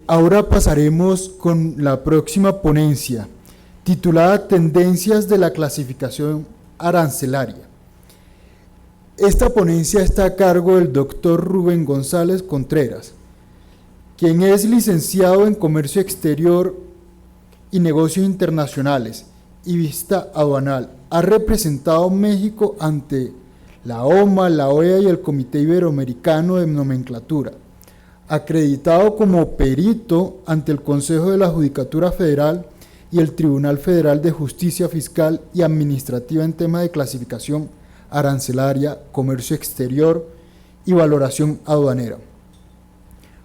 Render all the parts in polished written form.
ahora pasaremos con la próxima ponencia, titulada Tendencias de la clasificación arancelaria. Esta ponencia está a cargo del doctor Rubén González Contreras, quien es licenciado en Comercio Exterior y Negocios Internacionales y Vista Aduanal. Ha representado a México ante la OMA, la OEA y el Comité Iberoamericano de Nomenclatura, acreditado como perito ante el Consejo de la Judicatura Federal y el Tribunal Federal de Justicia Fiscal y Administrativa en tema de clasificación arancelaria, comercio exterior y valoración aduanera.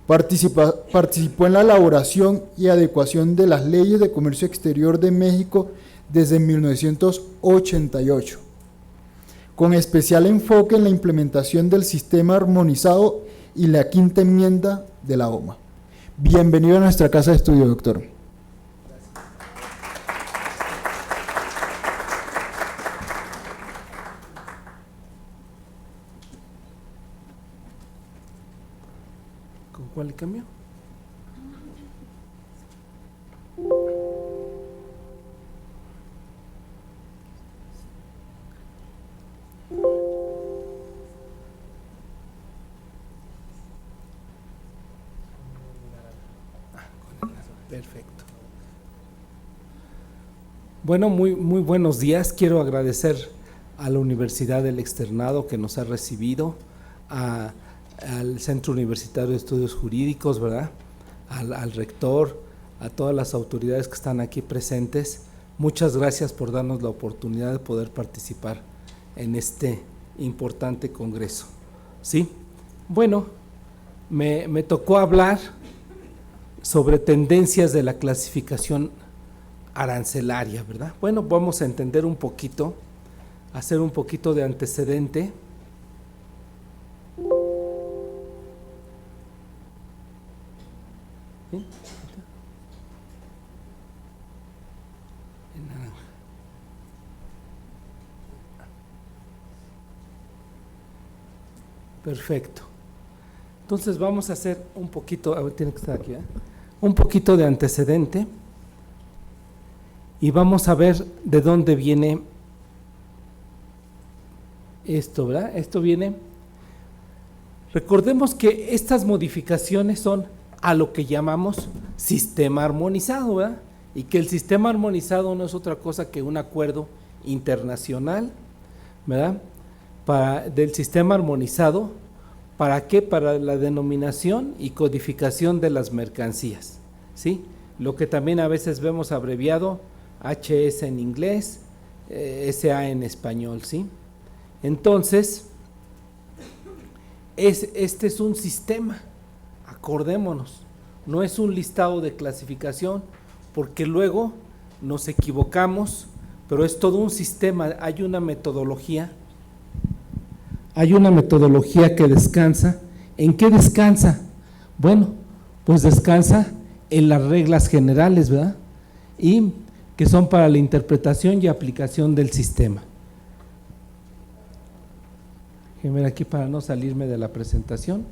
Participó en la elaboración y adecuación de las leyes de comercio exterior de México desde 1988, con especial enfoque en la implementación del sistema armonizado y la quinta enmienda de la OMA. Bienvenido a nuestra casa de estudio, doctor. ¿Con cuál cambio? Perfecto. Bueno, muy buenos días. Quiero agradecer a la Universidad del Externado que nos ha recibido, al Centro Universitario de Estudios Jurídicos, ¿verdad? Al rector, a todas las autoridades que están aquí presentes. Muchas gracias por darnos la oportunidad de poder participar en este importante congreso. ¿Sí? Bueno, me tocó hablar sobre tendencias de la clasificación arancelaria, ¿verdad? Bueno, vamos a entender un poquito, hacer un poquito de antecedente. ¿Sí? Perfecto. Entonces vamos a hacer un poquito, a ver, tiene que estar aquí, un poquito de antecedente y vamos a ver de dónde viene esto, ¿verdad? Esto viene, recordemos que estas modificaciones son a lo que llamamos sistema armonizado, ¿verdad? Y que el sistema armonizado no es otra cosa que un acuerdo internacional, ¿verdad? Del sistema armonizado, ¿para qué? Para la denominación y codificación de las mercancías, ¿sí? Lo que también a veces vemos abreviado HS en inglés, SA en español, ¿sí? Entonces, este es un sistema, acordémonos, no es un listado de clasificación, porque luego nos equivocamos, pero es todo un sistema, hay una metodología que descansa. ¿En qué descansa? Bueno, pues descansa en las reglas generales, ¿verdad? Y que son para la interpretación y aplicación del sistema. Déjenme ver aquí para no salirme de la presentación.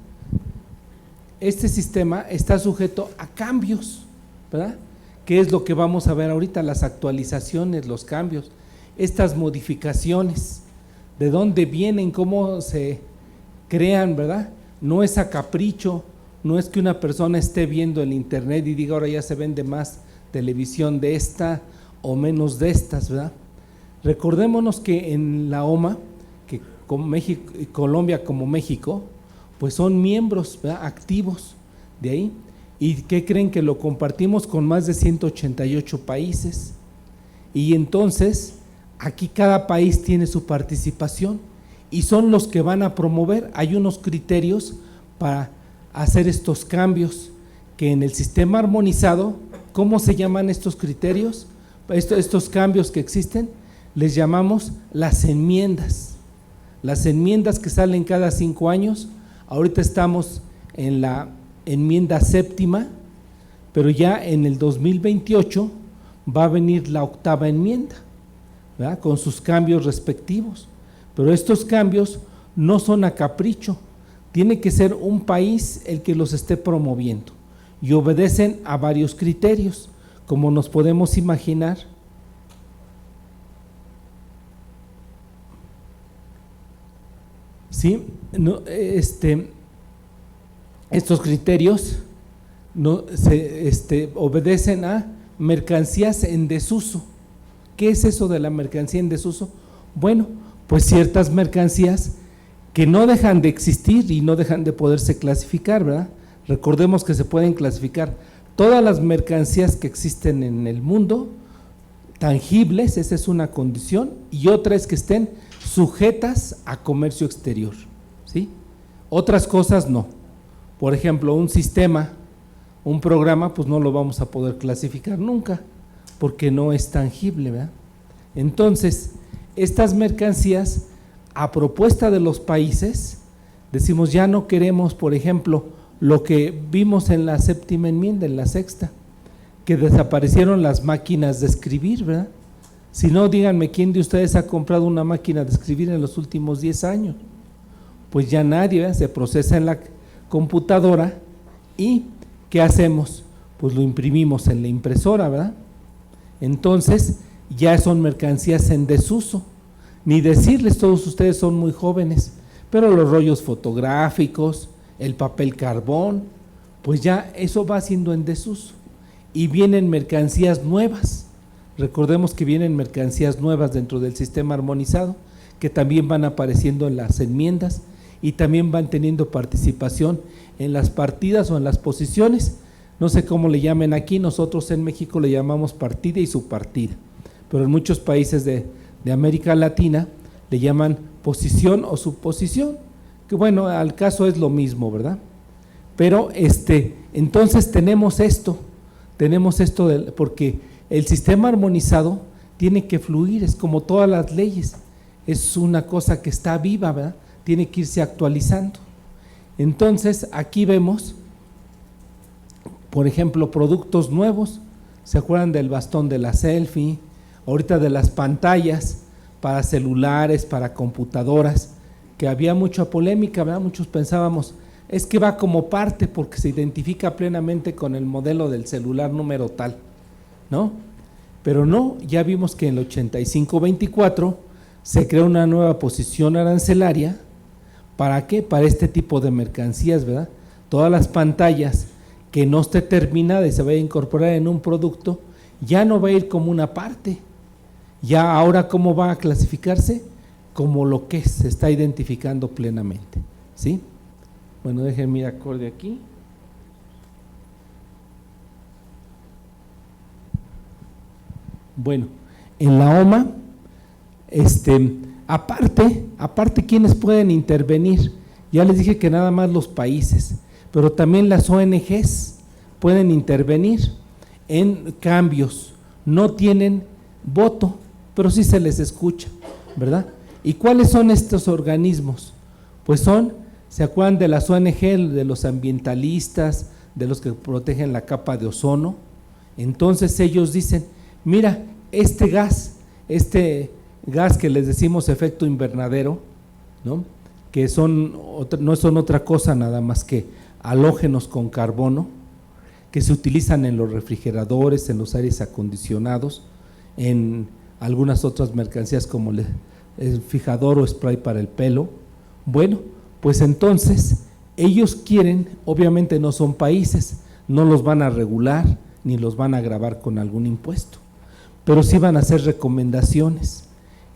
Este sistema está sujeto a cambios, ¿verdad? ¿Qué es lo que vamos a ver ahorita? Las actualizaciones, los cambios, estas modificaciones. ¿De dónde vienen? ¿Cómo se crean? ¿Verdad? No es a capricho, no es que una persona esté viendo el internet y diga ahora ya se vende más televisión de esta o menos de estas, ¿verdad? Recordémonos que en la OMA, que con México, Colombia como México, pues son miembros, ¿verdad?, activos de ahí. ¿Y qué creen? Que lo compartimos con más de 188 países. Y entonces aquí cada país tiene su participación y son los que van a promover. Hay unos criterios para hacer estos cambios que en el sistema armonizado, ¿cómo se llaman estos criterios? Estos cambios que existen, les llamamos las enmiendas. Las enmiendas que salen cada 5 años, ahorita estamos en la enmienda séptima, pero ya en el 2028 va a venir la 8ª enmienda, ¿verdad?, con sus cambios respectivos, pero estos cambios no son a capricho, tiene que ser un país el que los esté promoviendo. y obedecen a varios criterios, como nos podemos imaginar. ¿Sí? No, estos criterios obedecen a mercancías en desuso. ¿Qué es eso de la mercancía en desuso? Bueno, pues ciertas mercancías que no dejan de existir y no dejan de poderse clasificar, ¿verdad? Recordemos que se pueden clasificar todas las mercancías que existen en el mundo, tangibles, esa es una condición, y otra es que estén sujetas a comercio exterior, ¿sí? Otras cosas no. Por ejemplo, un sistema, un programa, pues no lo vamos a poder clasificar nunca, porque no es tangible, ¿verdad? Entonces, estas mercancías, a propuesta de los países, decimos ya no queremos, por ejemplo, lo que vimos en la séptima enmienda, en la sexta, que desaparecieron las máquinas de escribir, ¿verdad? Si no, díganme, ¿quién de ustedes ha comprado una máquina de escribir en los últimos 10 años? Pues ya nadie, ¿verdad? Se procesa en la computadora y ¿qué hacemos? Pues lo imprimimos en la impresora, ¿verdad? Entonces ya son mercancías en desuso. Ni decirles, todos ustedes son muy jóvenes, pero los rollos fotográficos, el papel carbón, pues ya eso va siendo en desuso. Y vienen mercancías nuevas. Recordemos que vienen mercancías nuevas dentro del sistema armonizado, que también van apareciendo en las enmiendas y también van teniendo participación en las partidas o en las posiciones. No sé cómo le llamen aquí, nosotros en México le llamamos partida y subpartida, pero en muchos países de América Latina le llaman posición o subposición, que bueno, al caso es lo mismo, ¿verdad? Pero entonces tenemos esto porque el sistema armonizado tiene que fluir, es como todas las leyes, es una cosa que está viva, ¿verdad? Tiene que irse actualizando. Entonces aquí vemos, por ejemplo, productos nuevos. ¿Se acuerdan del bastón de la selfie? Ahorita de las pantallas para celulares, para computadoras, que había mucha polémica, ¿verdad? Muchos pensábamos, es que va como parte porque se identifica plenamente con el modelo del celular número tal, ¿no? Pero no, ya vimos que en el 85-24 se creó una nueva posición arancelaria. ¿Para qué? Para este tipo de mercancías, ¿verdad? Todas las pantallas que no esté terminada y se vaya a incorporar en un producto, ya no va a ir como una parte. Ya ahora, ¿cómo va a clasificarse? Como lo que se está identificando plenamente, ¿sí? Bueno, déjenme ir acorde aquí. Bueno, en la OMA, aparte, ¿quiénes pueden intervenir? Ya les dije que nada más los países, pero también las ONGs pueden intervenir en cambios. No tienen voto, pero sí se les escucha, ¿verdad? ¿Y cuáles son estos organismos? Pues ¿se acuerdan de las ONG, de los ambientalistas, de los que protegen la capa de ozono? Entonces ellos dicen, mira, este gas que les decimos efecto invernadero, ¿no? Que no son otra cosa nada más que halógenos con carbono, que se utilizan en los refrigeradores, en los aires acondicionados, en algunas otras mercancías como el fijador o spray para el pelo. Bueno, pues entonces ellos quieren, obviamente no son países, no los van a regular ni los van a gravar con algún impuesto, pero sí van a hacer recomendaciones.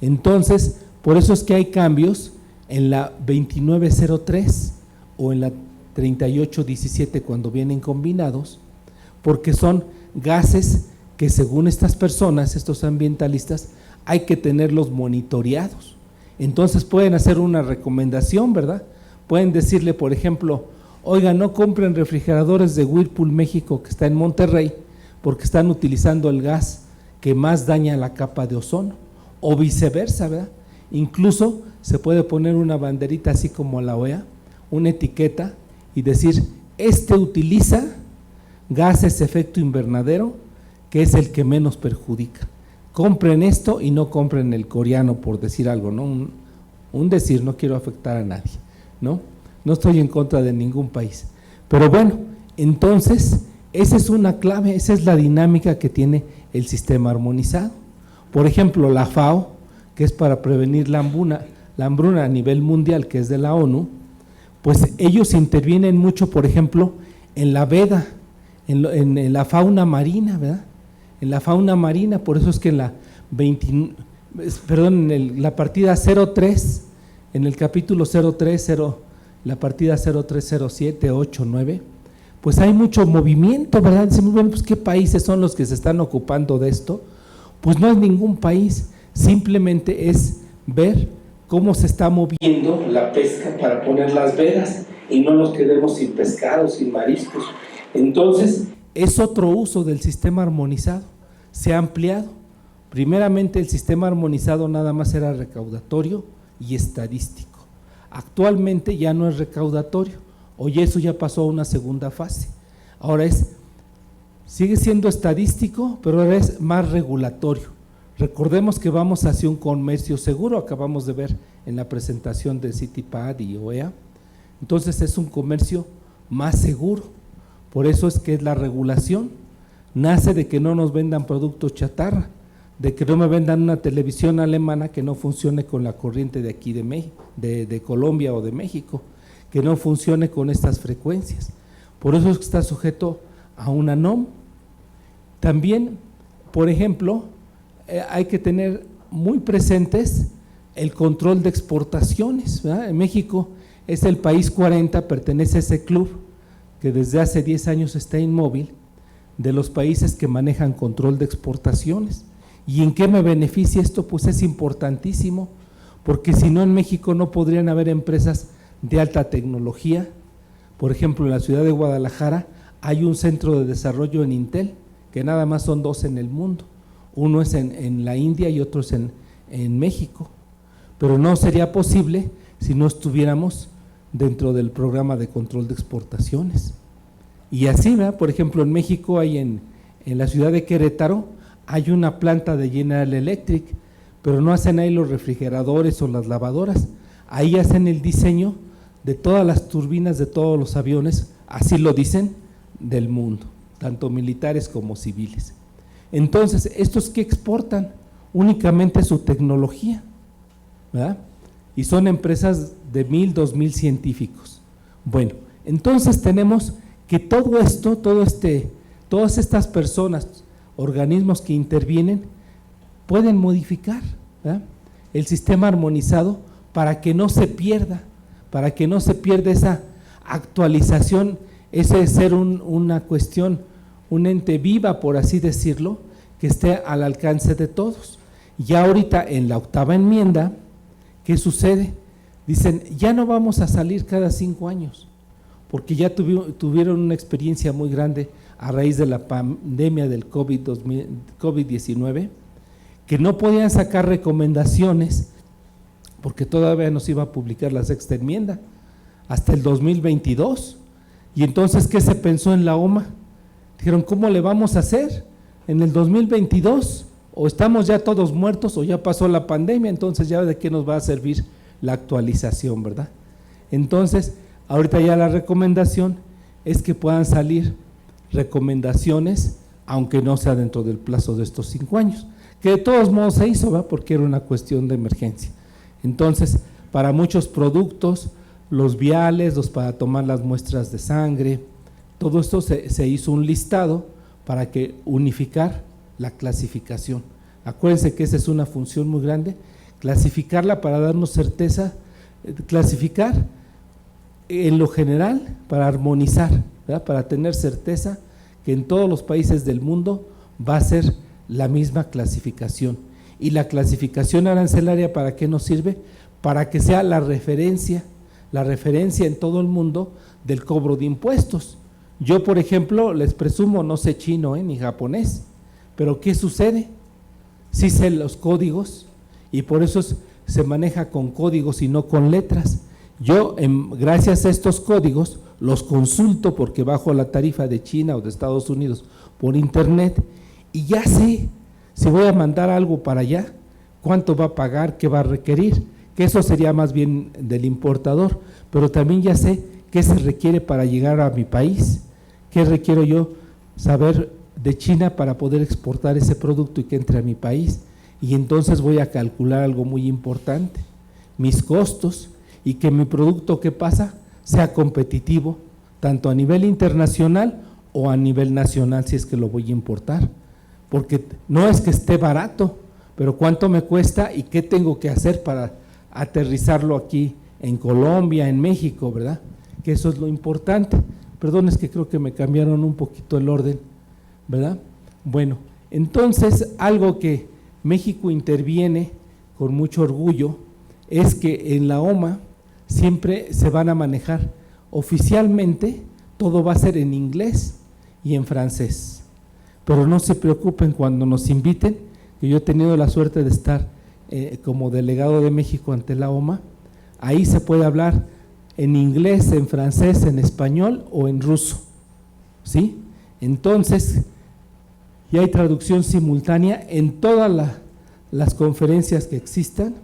Entonces, por eso es que hay cambios en la 2903 o en la 3817 cuando vienen combinados, porque son gases que según estas personas, estos ambientalistas, hay que tenerlos monitoreados. Entonces pueden hacer una recomendación, ¿verdad? Pueden decirle, por ejemplo, oiga, no compren refrigeradores de Whirlpool México que está en Monterrey porque están utilizando el gas que más daña la capa de ozono, o viceversa, ¿verdad? Incluso se puede poner una banderita así como la OEA, una etiqueta y decir, utiliza gases efecto invernadero, que es el que menos perjudica. Compren esto y no compren el coreano, por decir algo, ¿no? Un decir, no quiero afectar a nadie, ¿no? No estoy en contra de ningún país. Pero bueno, entonces Esa es una clave, esa es la dinámica que tiene el sistema armonizado. Por ejemplo, la FAO, que es para prevenir la hambruna a nivel mundial, que es de la ONU, pues ellos intervienen mucho, por ejemplo, en la veda, en la fauna marina, ¿verdad? En la fauna marina, por eso es que en la la partida 03, en el capítulo 03, la partida 0307, 8, 9, pues hay mucho movimiento, ¿verdad? Decimos, bueno, pues ¿qué países son los que se están ocupando de esto? Pues no es ningún país, simplemente es ver cómo se está moviendo la pesca para poner las vedas y no nos quedemos sin pescado, sin mariscos. Entonces, es otro uso del sistema armonizado, se ha ampliado. Primeramente, el sistema armonizado nada más era recaudatorio y estadístico. Actualmente ya no es recaudatorio, hoy eso ya pasó a una segunda fase. Ahora sigue siendo estadístico, pero ahora es más regulatorio. Recordemos que vamos hacia un comercio seguro, acabamos de ver en la presentación de CITIPAD y OEA. Entonces es un comercio más seguro, por eso es que es la regulación, nace de que no nos vendan productos chatarra, de que no me vendan una televisión alemana que no funcione con la corriente de aquí de Colombia o de México, que no funcione con estas frecuencias. Por eso es que está sujeto a una NOM. También, por ejemplo, hay que tener muy presentes el control de exportaciones, ¿verdad? En México es el país 40, pertenece a ese club que desde hace 10 años está inmóvil, de los países que manejan control de exportaciones. ¿Y en qué me beneficia esto? Pues es importantísimo, porque si no en México no podrían haber empresas de alta tecnología. Por ejemplo, en la ciudad de Guadalajara hay un centro de desarrollo en Intel, que nada más son 2 en el mundo. Uno es en la India y otro es en México, pero no sería posible si no estuviéramos dentro del programa de control de exportaciones. Y así, ¿verdad? Por ejemplo, en México hay en la ciudad de Querétaro, hay una planta de General Electric, pero no hacen ahí los refrigeradores o las lavadoras, ahí hacen el diseño de todas las turbinas de todos los aviones, así lo dicen, del mundo, tanto militares como civiles. Entonces, estos que exportan únicamente su tecnología, ¿verdad? Y son empresas de 1000, 2000 científicos. Bueno, entonces tenemos que todo esto, todas estas personas, organismos que intervienen, pueden modificar, ¿verdad?, el sistema armonizado para que no se pierda, esa actualización, ese ser una cuestión, un ente viva, por así decirlo, que esté al alcance de todos. Ya ahorita en la 8ª enmienda, ¿qué sucede? Dicen, ya no vamos a salir cada 5 años, porque ya tuvieron una experiencia muy grande a raíz de la pandemia del COVID-19, que no podían sacar recomendaciones, porque todavía no se iba a publicar la 6ª enmienda, hasta el 2022. Y entonces, ¿qué se pensó en la OMA? Dijeron, ¿cómo le vamos a hacer en el 2022? O estamos ya todos muertos o ya pasó la pandemia, entonces ya de qué nos va a servir la actualización, ¿verdad? Entonces, ahorita ya la recomendación es que puedan salir recomendaciones, aunque no sea dentro del plazo de estos 5 años, que de todos modos se hizo, ¿verdad?, porque era una cuestión de emergencia. Entonces, para muchos productos, los viales, los para tomar las muestras de sangre, todo esto se hizo un listado para que unificar la clasificación. Acuérdense que esa es una función muy grande, clasificarla para darnos certeza, clasificar en lo general para armonizar, ¿verdad?, para tener certeza que en todos los países del mundo va a ser la misma clasificación. Y la clasificación arancelaria, ¿para qué nos sirve? Para que sea la referencia en todo el mundo del cobro de impuestos. Yo, por ejemplo, les presumo, no sé chino ni japonés, pero ¿qué sucede? Sí sé los códigos y por eso se maneja con códigos y no con letras. Yo, gracias a estos códigos, los consulto porque bajo la tarifa de China o de Estados Unidos por internet y ya sé si voy a mandar algo para allá, cuánto va a pagar, qué va a requerir, que eso sería más bien del importador, pero también ya sé qué se requiere para llegar a mi país, qué requiero yo saber de China para poder exportar ese producto y que entre a mi país. Y entonces voy a calcular algo muy importante, mis costos, y que mi producto, ¿qué pasa?, sea competitivo, tanto a nivel internacional o a nivel nacional si es que lo voy a importar. Porque no es que esté barato, pero cuánto me cuesta y qué tengo que hacer para aterrizarlo aquí en Colombia, en México, ¿verdad? Que eso es lo importante. Perdón, es que creo que me cambiaron un poquito el orden, ¿verdad? Bueno, entonces algo que México interviene con mucho orgullo es que en la OMA siempre se van a manejar oficialmente, todo va a ser en inglés y en francés, pero no se preocupen cuando nos inviten, que yo he tenido la suerte de estar como delegado de México ante la OMA, ahí se puede hablar en inglés, en francés, en español o en ruso, ¿sí? Entonces, y hay traducción simultánea en todas las conferencias que existan,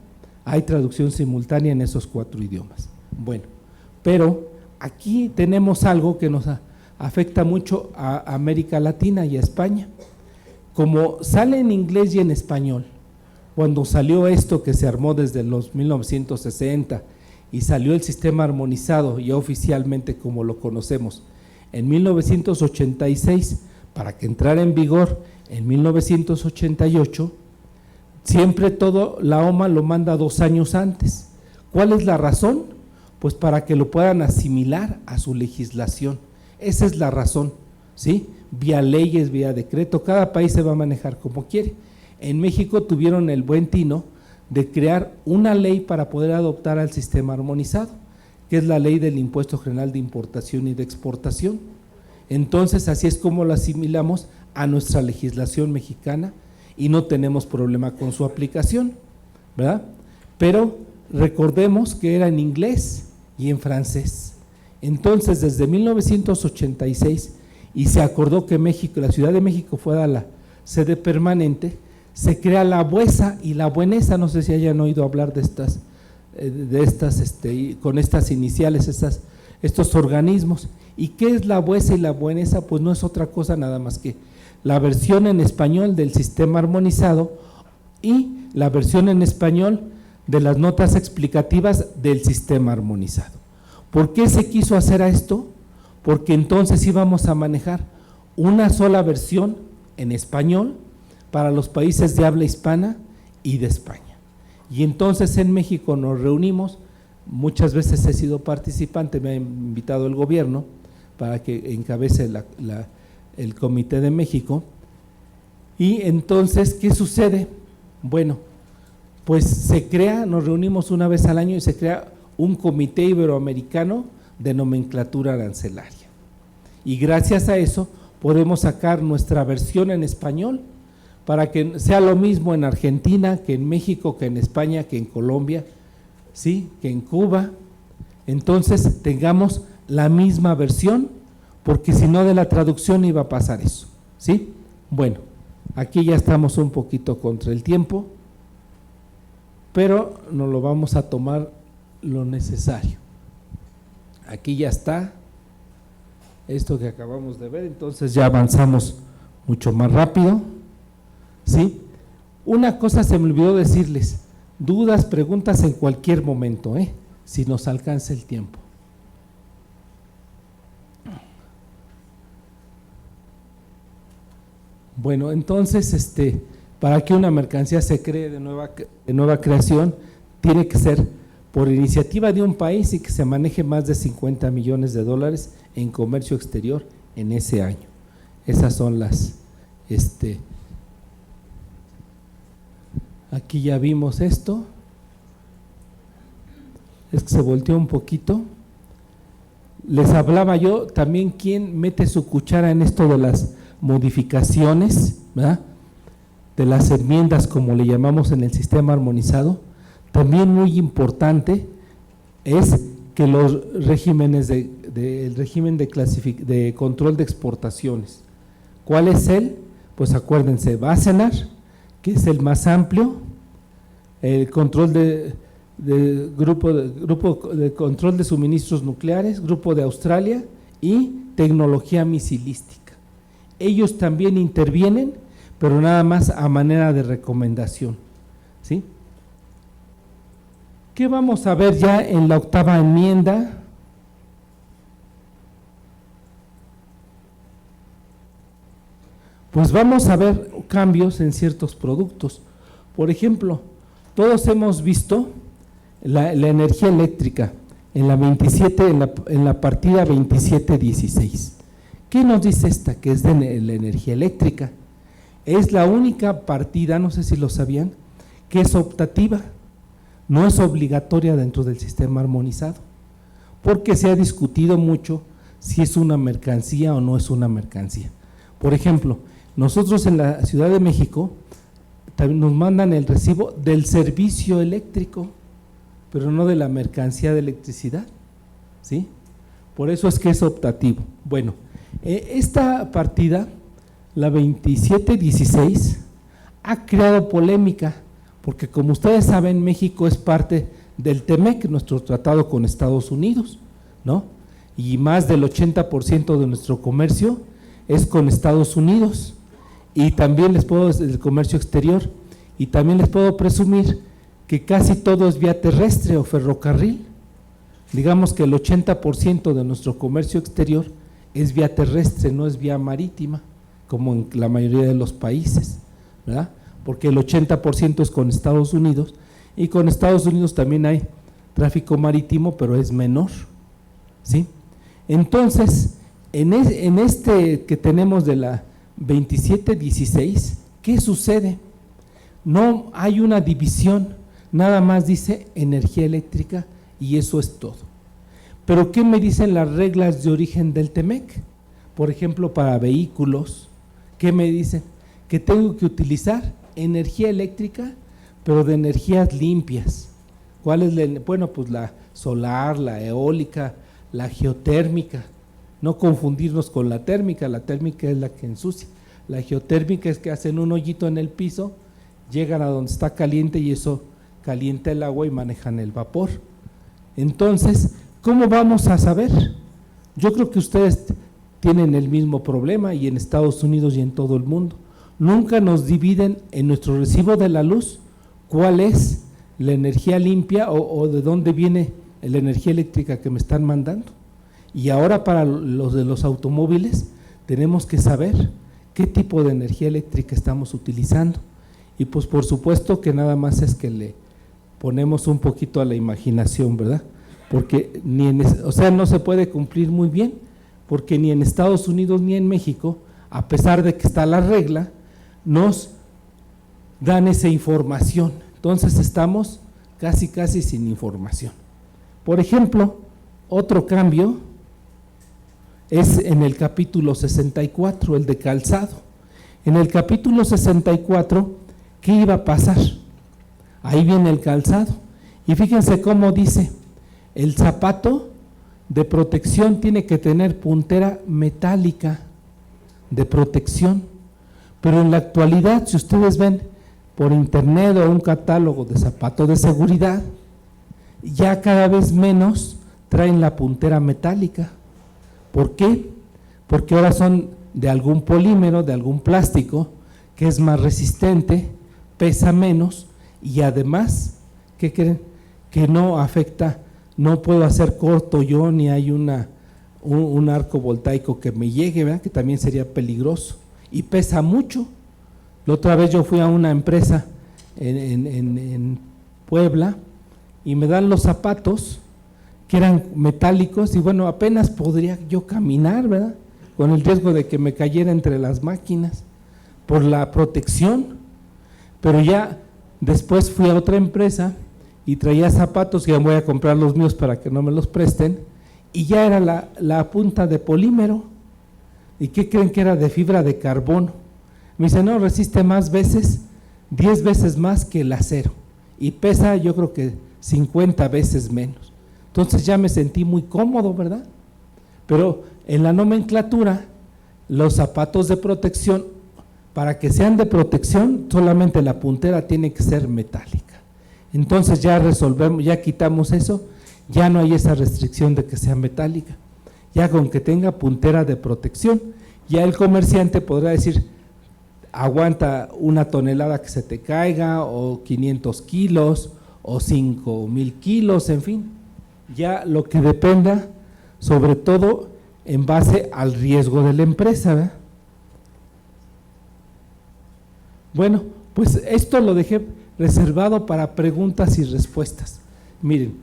hay traducción simultánea en esos 4 idiomas. Bueno, pero aquí tenemos algo que nos afecta mucho a América Latina y a España. Como sale en inglés y en español, cuando salió esto que se armó desde los 1960 y salió el sistema armonizado ya oficialmente como lo conocemos en 1986, para que entrara en vigor en 1988, siempre todo la OMA lo manda 2 años antes. ¿Cuál es la razón? Pues para que lo puedan asimilar a su legislación. Esa es la razón, ¿sí? Vía leyes, vía decreto, cada país se va a manejar como quiere. En México tuvieron el buen tino de crear una ley para poder adoptar al sistema armonizado, que es la ley del Impuesto General de Importación y de Exportación. Entonces, así es como lo asimilamos a nuestra legislación mexicana y no tenemos problema con su aplicación, ¿verdad? Pero recordemos que era en inglés y en francés. Entonces, desde 1986, y se acordó que México, la Ciudad de México fuera la sede permanente, se crea la BUESA y la BUENESA, no sé si hayan oído hablar de estas con estas iniciales, estos organismos. ¿Y qué es la BUESA y la BUENESA? Pues no es otra cosa nada más que la versión en español del sistema armonizado y la versión en español de las notas explicativas del sistema armonizado. ¿Por qué se quiso hacer esto? Porque entonces íbamos a manejar una sola versión en español para los países de habla hispana y de España. Y entonces en México nos reunimos, muchas veces he sido participante, me ha invitado el gobierno para que encabece el Comité de México. Y entonces, ¿qué sucede? Bueno, pues se crea, nos reunimos una vez al año y se crea un Comité Iberoamericano de Nomenclatura Arancelaria. Y gracias a eso podemos sacar nuestra versión en español para que sea lo mismo en Argentina, que en México, que en España, que en Colombia, ¿sí?, que en Cuba. Entonces tengamos la misma versión, porque si no de la traducción iba a pasar eso, ¿sí? Bueno, aquí ya estamos un poquito contra el tiempo, pero nos lo vamos a tomar lo necesario. Aquí ya está esto que acabamos de ver, entonces ya avanzamos mucho más rápido, ¿sí? Una cosa se me olvidó decirles, dudas, preguntas en cualquier momento, si nos alcanza el tiempo. Bueno, entonces, para que una mercancía se cree de nueva creación, tiene que ser por iniciativa de un país y que se maneje más de 50 millones de dólares en comercio exterior en ese año. Esas son las, aquí ya vimos esto, es que se volteó un poquito. Les hablaba yo también quién mete su cuchara en esto de las modificaciones, ¿verdad?, de las enmiendas, como le llamamos en el sistema armonizado. También muy importante es que los regímenes el régimen de control de exportaciones, ¿cuál es él? Pues acuérdense, Wassenaar, que es el más amplio, el control grupo de control de suministros nucleares, Grupo de Australia y tecnología misilística. ellos también intervienen, pero nada más a manera de recomendación, ¿sí? ¿Qué vamos a ver ya en la 8ª enmienda? Pues vamos a ver cambios en ciertos productos. Por ejemplo, todos hemos visto la energía eléctrica en la 27, en la partida 2716. ¿Qué nos dice esta? Que es de la energía eléctrica. Es la única partida, no sé si lo sabían, que es optativa, no es obligatoria dentro del sistema armonizado, porque se ha discutido mucho si es una mercancía o no es una mercancía. Por ejemplo, nosotros en la Ciudad de México también nos mandan el recibo del servicio eléctrico, pero no de la mercancía de electricidad, ¿sí? Por eso es que es optativo. Bueno, esta partida, la 2716, ha creado polémica, porque como ustedes saben, México es parte del TEMEC, nuestro tratado con Estados Unidos, ¿no? Y más del 80% de nuestro comercio es con Estados Unidos, y también les puedo, el comercio exterior, y también les puedo presumir que casi todo es vía terrestre o ferrocarril. Digamos que el 80% de nuestro comercio exterior es vía terrestre, no es vía marítima, como en la mayoría de los países, ¿verdad? Porque el 80% es con Estados Unidos, y con Estados Unidos también hay tráfico marítimo, pero es menor, ¿sí? Entonces, en este que tenemos de la 2716, ¿qué sucede? No hay una división, nada más dice energía eléctrica y eso es todo. Pero ¿qué me dicen las reglas de origen del TEMEC? Por ejemplo, para vehículos, ¿qué me dicen? Que tengo que utilizar energía eléctrica, pero de energías limpias. ¿Cuál es? Bueno, pues la solar, la eólica, la geotérmica. No confundirnos con la térmica es la que ensucia. La geotérmica es que hacen un hoyito en el piso, llegan a donde está caliente y eso calienta el agua y manejan el vapor. Entonces, ¿cómo vamos a saber? Yo creo que ustedes tienen el mismo problema y en Estados Unidos y en todo el mundo. Nunca nos dividen en nuestro recibo de la luz cuál es la energía limpia o de dónde viene la energía eléctrica que me están mandando. Y ahora para los de los automóviles tenemos que saber qué tipo de energía eléctrica estamos utilizando. Y pues por supuesto que nada más es que le ponemos un poquito a la imaginación, ¿verdad? Porque no se puede cumplir muy bien, porque ni en Estados Unidos ni en México, a pesar de que está la regla, nos dan esa información. Entonces estamos casi sin información. Por ejemplo, otro cambio es en el capítulo 64, el de calzado. En el capítulo 64, ¿qué iba a pasar? Ahí viene el calzado. Y fíjense cómo dice, el zapato de protección tiene que tener puntera metálica de protección. Pero en la actualidad, si ustedes ven por internet o un catálogo de zapatos de seguridad, ya cada vez menos traen la puntera metálica. ¿Por qué? Porque ahora son de algún polímero, de algún plástico, que es más resistente, pesa menos y además, ¿qué creen? Que no afecta, no puedo hacer corto yo ni hay un arco voltaico que me llegue, ¿verdad? Que también sería peligroso y pesa mucho. La otra vez yo fui a una empresa en Puebla y me dan los zapatos que eran metálicos y bueno, apenas podría yo caminar, ¿verdad? Con el riesgo de que me cayera entre las máquinas por la protección. Pero ya después fui a otra empresa y traía zapatos, que voy a comprar los míos para que no me los presten, y ya era la punta de polímero. ¿Y qué creen que era? De fibra de carbono. Me dice, no, resiste más veces, 10 veces más que el acero, y pesa yo creo que 50 veces menos. Entonces ya me sentí muy cómodo, ¿verdad? Pero en la nomenclatura, los zapatos de protección, para que sean de protección, solamente la puntera tiene que ser metálica. Entonces ya resolvemos, ya quitamos eso, ya no hay esa restricción de que sea metálica, ya con que tenga puntera de protección. Ya el comerciante podrá decir, aguanta una tonelada que se te caiga, o 500 kilos, o 5,000 kilos, en fin, ya lo que dependa, sobre todo en base al riesgo de la empresa, ¿verdad? Bueno, pues esto lo dejé reservado para preguntas y respuestas. Miren,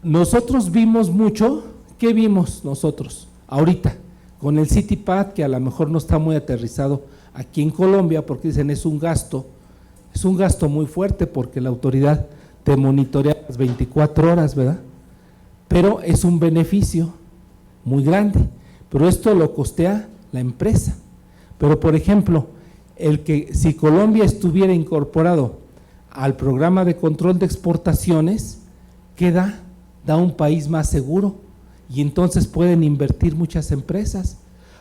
nosotros vimos mucho. ¿Qué vimos nosotros ahorita? Con el CityPad, que a lo mejor no está muy aterrizado aquí en Colombia, porque dicen es un gasto muy fuerte, porque la autoridad te monitorea las 24 horas, ¿verdad? Pero es un beneficio muy grande, pero esto lo costea la empresa. Pero por ejemplo, si Colombia estuviera incorporado al programa de control de exportaciones, ¿qué da? Da un país más seguro, y entonces pueden invertir muchas empresas,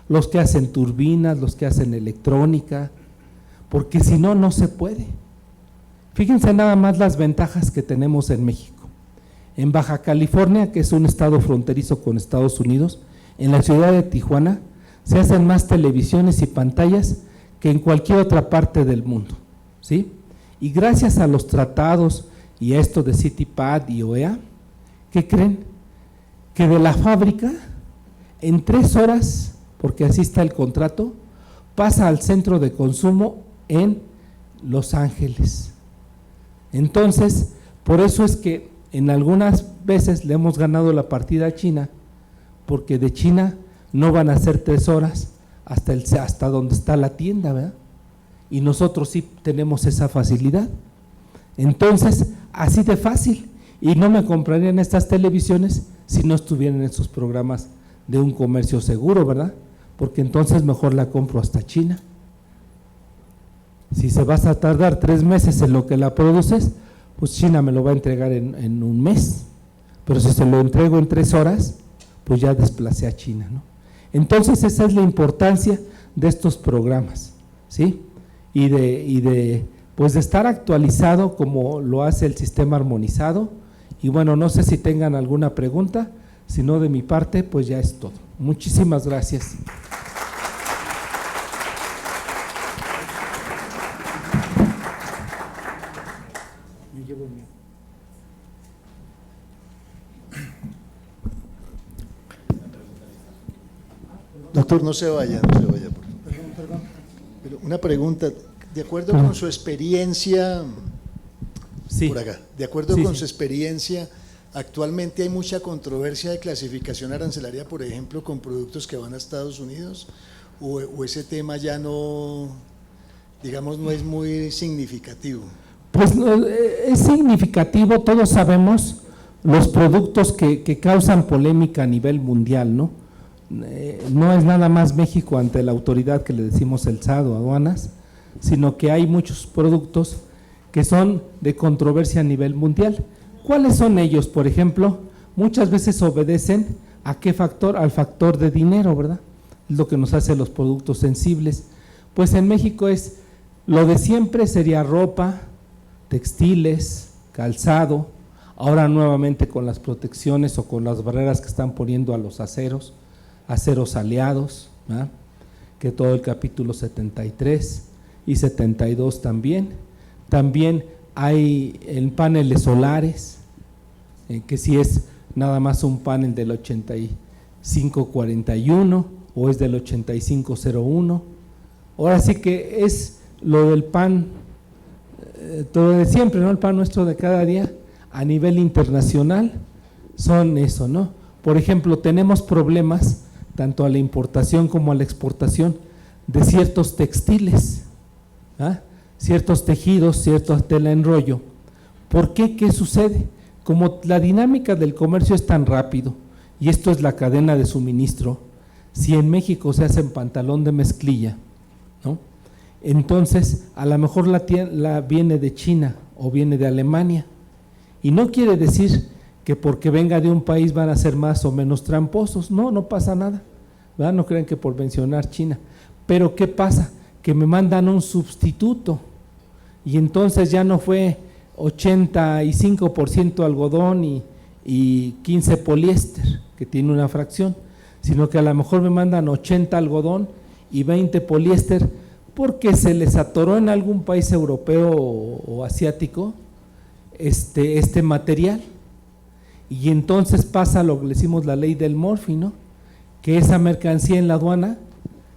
los que hacen turbinas, los que hacen electrónica, porque si no, no se puede. Fíjense nada más las ventajas que tenemos en México. En Baja California, que es un estado fronterizo con Estados Unidos, en la ciudad de Tijuana, se hacen más televisiones y pantallas que en cualquier otra parte del mundo, ¿sí? Y gracias a los tratados y a esto de CityPad y OEA, ¿qué creen? Que de la fábrica, en 3 horas, porque así está el contrato, pasa al centro de consumo en Los Ángeles. Entonces, por eso es que en algunas veces le hemos ganado la partida a China, porque de China no van a ser 3 horas hasta donde está la tienda, ¿verdad? Y nosotros sí tenemos esa facilidad. Entonces, así de fácil. Y no me comprarían estas televisiones si no estuvieran en esos programas de un comercio seguro, ¿verdad? Porque entonces mejor la compro hasta China. Si se vas a tardar 3 meses en lo que la produces, pues China me lo va a entregar en un mes. Pero si se lo entrego en 3 horas, pues ya desplacé a China, ¿no? Entonces esa es la importancia de estos programas, ¿sí? Y de estar actualizado como lo hace el sistema armonizado. Y bueno, no sé si tengan alguna pregunta, si no, de mi parte, pues ya es todo. Muchísimas gracias. Doctor, no se vaya, no se vaya. Perdón. Pero una pregunta, de acuerdo con su experiencia… Sí. Por acá. De acuerdo Sí, con sí. su experiencia, actualmente hay mucha controversia de clasificación arancelaria, por ejemplo, con productos que van a Estados Unidos, o ese tema ya no, digamos, no es muy significativo. Pues es significativo, todos sabemos los productos que causan polémica a nivel mundial, ¿no? No es nada más México ante la autoridad que le decimos el SAT o aduanas, sino que hay muchos productos que son de controversia a nivel mundial. ¿Cuáles son ellos? Por ejemplo, muchas veces obedecen ¿a qué factor? Al factor de dinero, ¿verdad? Es lo que nos hace los productos sensibles. Pues en México es lo de siempre, sería ropa, textiles, calzado, ahora nuevamente con las protecciones o con las barreras que están poniendo a los aceros aleados, ¿verdad? Que todo el capítulo 73 y 72 también. También hay en paneles solares, que si es nada más un panel del 8541 o es del 8501. Ahora sí que es lo del pan, todo de siempre, ¿no? El pan nuestro de cada día a nivel internacional son eso, ¿no? Por ejemplo, tenemos problemas tanto a la importación como a la exportación de ciertos textiles, ¿ah? Ciertos tejidos, cierta tela en rollo. ¿Por qué? ¿Qué sucede? Como la dinámica del comercio es tan rápido, y esto es la cadena de suministro, si en México se hace en pantalón de mezclilla, ¿no? Entonces a lo mejor la viene de China o viene de Alemania, y no quiere decir que porque venga de un país van a ser más o menos tramposos, no pasa nada, ¿verdad? No crean que por mencionar China, pero ¿qué pasa? Que me mandan un sustituto, y entonces ya no fue 85% algodón y 15 poliéster, que tiene una fracción, sino que a lo mejor me mandan 80 algodón y 20 poliéster porque se les atoró en algún país europeo o asiático este material. Y entonces pasa lo que le decimos la ley del Murphy, ¿no? Que esa mercancía en la aduana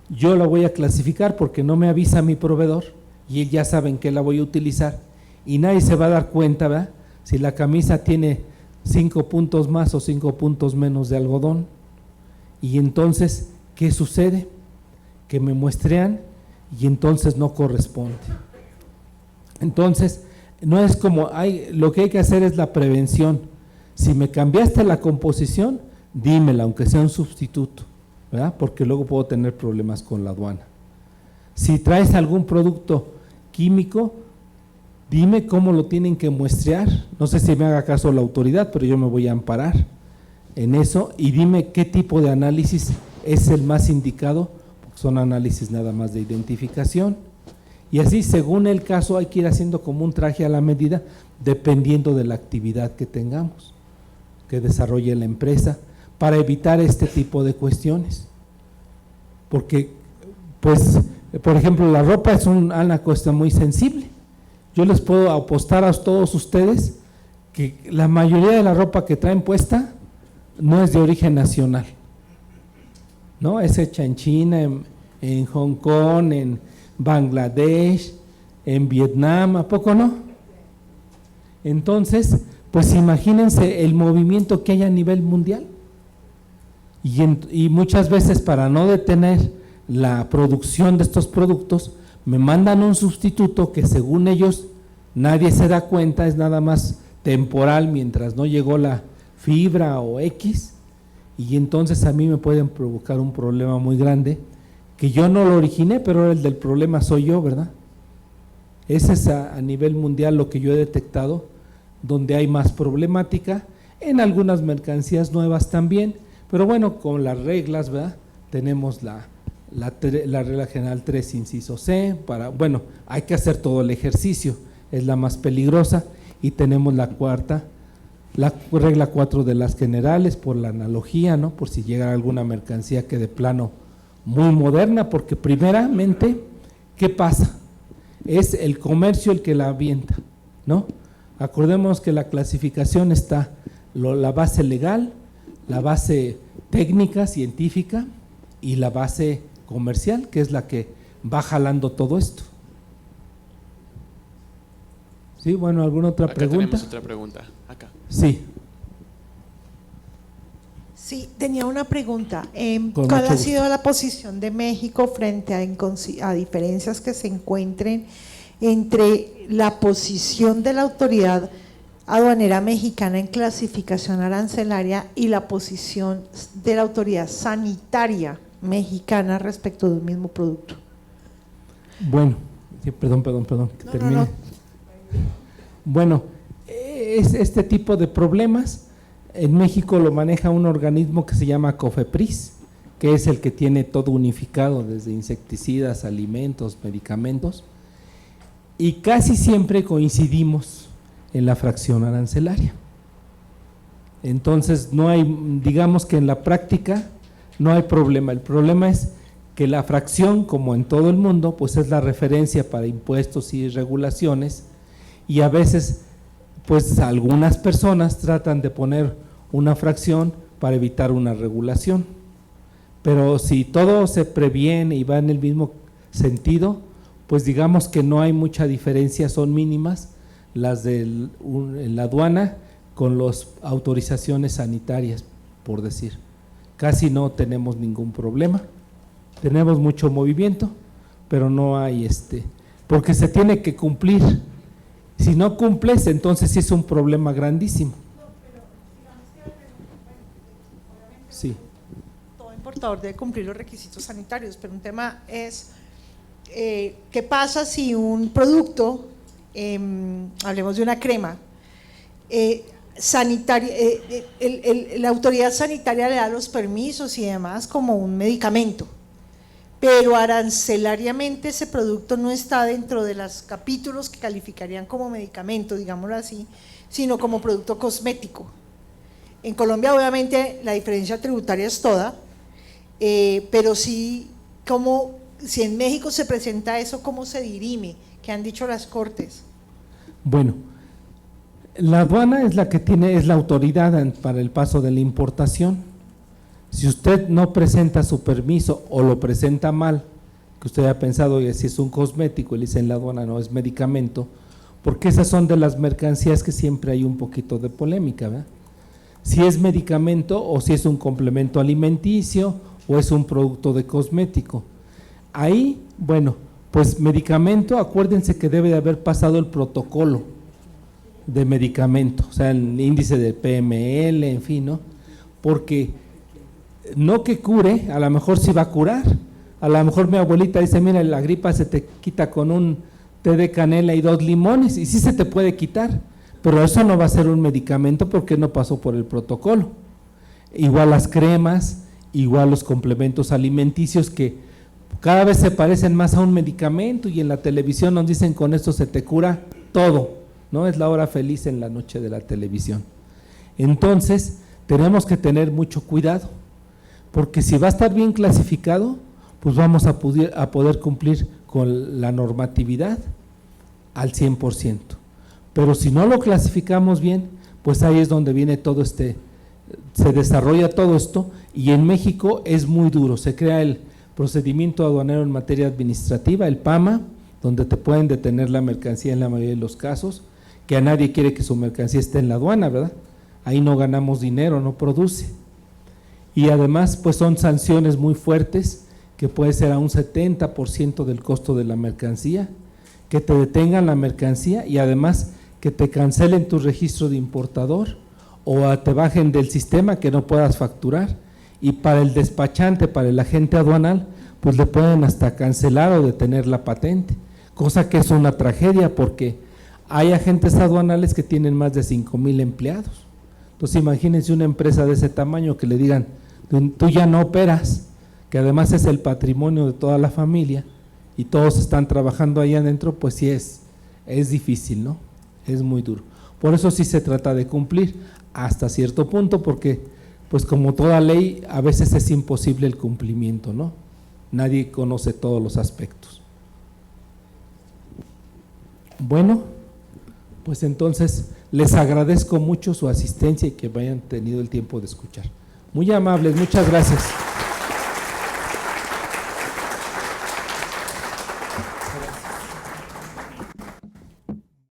yo la voy a clasificar porque no me avisa mi proveedor y él ya sabe en qué la voy a utilizar y nadie se va a dar cuenta, ¿verdad? Si la camisa tiene 5 puntos más o 5 puntos menos de algodón. Y entonces, ¿qué sucede? Que me muestrean y entonces no corresponde. Entonces, no es como, lo que hay que hacer es la prevención. Si me cambiaste la composición, dímela, aunque sea un sustituto, ¿verdad? Porque luego puedo tener problemas con la aduana. Si traes algún producto químico, dime cómo lo tienen que muestrear. No sé si me haga caso la autoridad, pero yo me voy a amparar en eso y dime qué tipo de análisis es el más indicado, porque son análisis nada más de identificación. Y así, según el caso, hay que ir haciendo como un traje a la medida, dependiendo de la actividad que tengamos, que desarrolle la empresa, para evitar este tipo de cuestiones. Porque, pues, por ejemplo, la ropa es una cuestión muy sensible. Yo les puedo apostar a todos ustedes que la mayoría de la ropa que traen puesta no es de origen nacional, ¿no? Es hecha en China, en Hong Kong, en Bangladesh, en Vietnam, ¿a poco no? Entonces, pues imagínense el movimiento que hay a nivel mundial y muchas veces para no detener la producción de estos productos me mandan un sustituto que según ellos nadie se da cuenta, es nada más temporal mientras no llegó la fibra o X, y entonces a mí me pueden provocar un problema muy grande que yo no lo originé, pero el del problema soy yo, ¿verdad? Ese es a nivel mundial lo que yo he detectado, donde hay más problemática, en algunas mercancías nuevas también, pero bueno, con las reglas, ¿verdad? Tenemos la regla general 3, inciso C, bueno, hay que hacer todo el ejercicio, es la más peligrosa, y tenemos la cuarta, la regla 4 de las generales, por la analogía, ¿no? Por si llega alguna mercancía que de plano muy moderna, porque primeramente, ¿qué pasa? Es el comercio el que la avienta, ¿no? Acordémonos que la clasificación está la base legal, la base técnica, científica y la base comercial, que es la que va jalando todo esto. Sí, bueno, ¿alguna otra pregunta? Tenemos otra pregunta, acá. Sí. Sí, tenía una pregunta. Con ¿Cuál mucho ha sido la posición de México frente a diferencias que se encuentren entre la posición de la autoridad aduanera mexicana en clasificación arancelaria y la posición de la autoridad sanitaria mexicana respecto de un mismo producto? Bueno, sí, perdón, que termine. No. Bueno, este tipo de problemas en México lo maneja un organismo que se llama COFEPRIS, que es el que tiene todo unificado, desde insecticidas, alimentos, medicamentos, y casi siempre coincidimos en la fracción arancelaria. Entonces no hay, digamos que en la práctica no hay problema, el problema es que la fracción, como en todo el mundo, pues es la referencia para impuestos y regulaciones, y a veces pues algunas personas tratan de poner una fracción para evitar una regulación, pero si todo se previene y va en el mismo sentido, pues digamos que no hay mucha diferencia, son mínimas las de la aduana con las autorizaciones sanitarias, por decir. Casi no tenemos ningún problema, tenemos mucho movimiento, pero no hay porque se tiene que cumplir. Si no cumples, entonces sí es un problema grandísimo. Sí. Todo importador debe cumplir los requisitos sanitarios, pero un tema es ¿qué pasa si un producto, hablemos de una crema, sanitaria, la autoridad sanitaria le da los permisos y demás como un medicamento, pero arancelariamente ese producto no está dentro de los capítulos que calificarían como medicamento, digámoslo así, sino como producto cosmético? En Colombia obviamente la diferencia tributaria es toda, pero sí, ¿cómo, si en México se presenta eso, cómo se dirime? ¿Qué han dicho las Cortes? Bueno, la aduana es la que es la autoridad para el paso de la importación. Si usted no presenta su permiso o lo presenta mal, que usted haya pensado, oye, si es un cosmético y le dicen la aduana no es medicamento, porque esas son de las mercancías que siempre hay un poquito de polémica, ¿verdad? Si es medicamento o si es un complemento alimenticio o es un producto de cosmético. Ahí, bueno, pues medicamento, acuérdense que debe de haber pasado el protocolo de medicamento, o sea, el índice de PML, en fin, ¿no? Porque no que cure, a lo mejor sí va a curar, a lo mejor mi abuelita dice, mira, la gripa se te quita con un té de canela y 2 limones, y sí se te puede quitar, pero eso no va a ser un medicamento porque no pasó por el protocolo. Igual las cremas, igual los complementos alimenticios que cada vez se parecen más a un medicamento, y en la televisión nos dicen con esto se te cura todo, ¿no? Es la hora feliz en la noche de la televisión. Entonces, tenemos que tener mucho cuidado, porque si va a estar bien clasificado, pues vamos a poder cumplir con la normatividad al 100%. Pero si no lo clasificamos bien, pues ahí es donde viene todo se desarrolla todo esto, y en México es muy duro. Se crea el procedimiento aduanero en materia administrativa, el PAMA, donde te pueden detener la mercancía en la mayoría de los casos, que a nadie quiere que su mercancía esté en la aduana, ¿verdad? Ahí no ganamos dinero, no produce. Y además, pues son sanciones muy fuertes, que puede ser a un 70% del costo de la mercancía, que te detengan la mercancía y además que te cancelen tu registro de importador o te bajen del sistema, que no puedas facturar. Y para el despachante, para el agente aduanal, pues le pueden hasta cancelar o detener la patente, cosa que es una tragedia, porque hay agentes aduanales que tienen más de 5,000 empleados. Entonces imagínense una empresa de ese tamaño que le digan, tú ya no operas, que además es el patrimonio de toda la familia y todos están trabajando ahí adentro, pues sí es difícil, ¿no? Es muy duro. Por eso sí se trata de cumplir hasta cierto punto, porque pues como toda ley a veces es imposible el cumplimiento, ¿no? Nadie conoce todos los aspectos. Bueno, pues entonces les agradezco mucho su asistencia y que me hayan tenido el tiempo de escuchar. Muy amables, muchas gracias.